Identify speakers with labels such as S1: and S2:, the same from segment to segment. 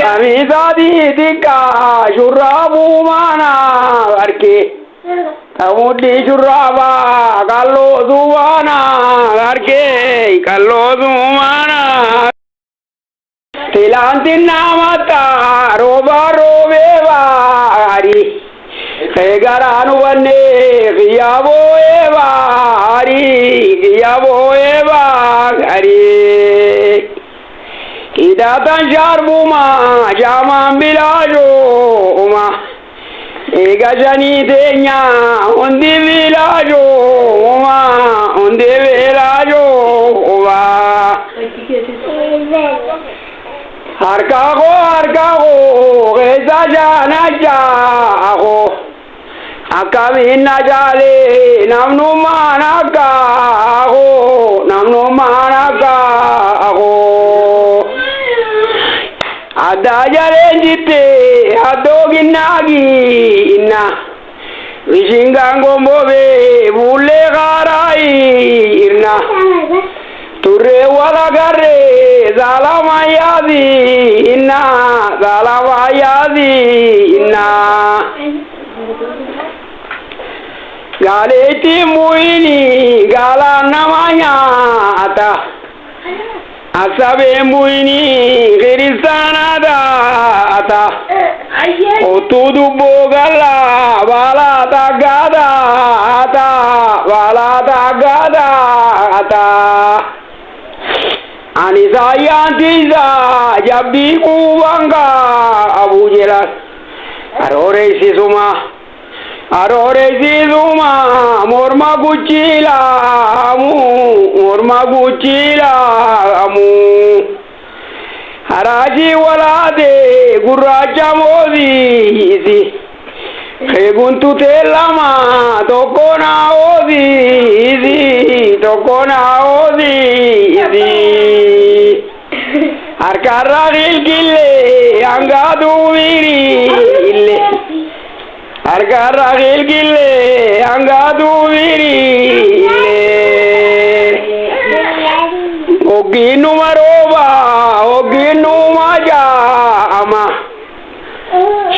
S1: Camisa ditica, giurrabu mana, perché Amudi giurrava, callo duana, perché callo duana. Tilanti namata, roba robeva, ari. Egaranu vanne, giyabo eva, ari, giyabo eva, ari. Idatan jarbuma, jaman bilajo, uma. Ega jani denya, undi bilajo, uma, undi bilajo, uma. Harkago, eza jana jago. Akamin najale, namnu manakago, namnu manakago. Ada jarenjite, adoginagi inna. Vishingango move, bulle garai irna. Turre wala garre, zalamayadi inna, zalamayadi inna. Galeti muini, gala namanya ata. Asabe muini, girisanada ata. Otudu bogala, bala tagada ata, bala tagada ata. Anisa yantiza, jabdi kubanga, Abu Jelas. Arore sisuma, morma gucila amu. Haraji walade, gurracha mozi, Keguntu telama, tokona ozi, Arkaragil gille, angadu viri ille. Arkaragil gille, angadu viri ille. Oginu maroba, oginu majama.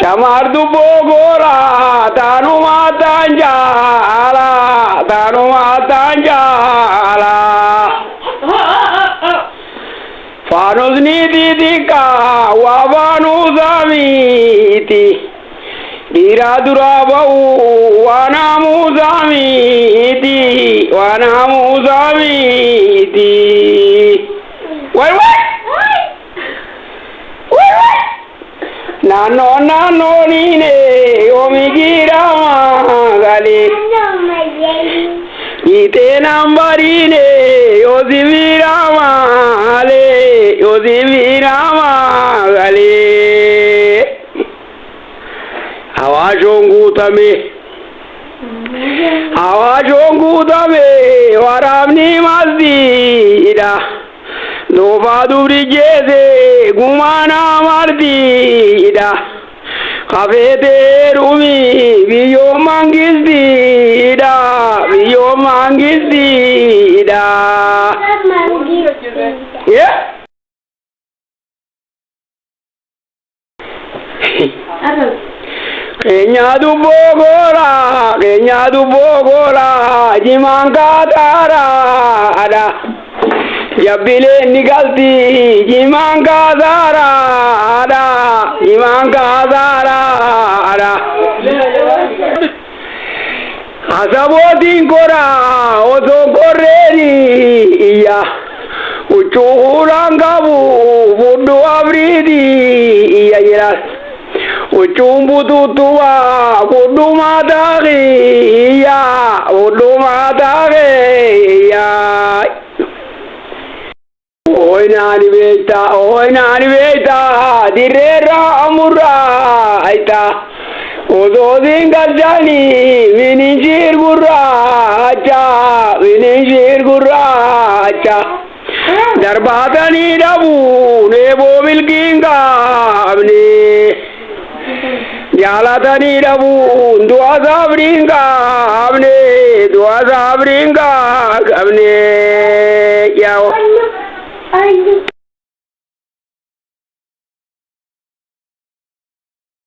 S1: Shamardu bogora, tanu matanjala. Fanus nididika, wabanu zamiti. Diradurabau, wanamu zamiti. Wait. Nano nine, omigira magali. Ite nambarine, yozivira magali. Awajongu tame, waramni mazdida. Zoba dubrigeze, gumana mardida. Kafete rumi, biyo mangizdida. Yeah. Kenya du bogora, jimanga dara ada. Jabile nigalti, jimanga dara ada. Asabotin kora, oso korreri iya. Uchurangabu, budu abridi iya jelas. Uchumbu tutua, budu matari iya. Oi nani beta, direra amura aita. Ododin gajani, vinishir gurracha. Darbatani dabu, nebo milkinga abne. Jalatani dabu, dua sabringa abne. Yao.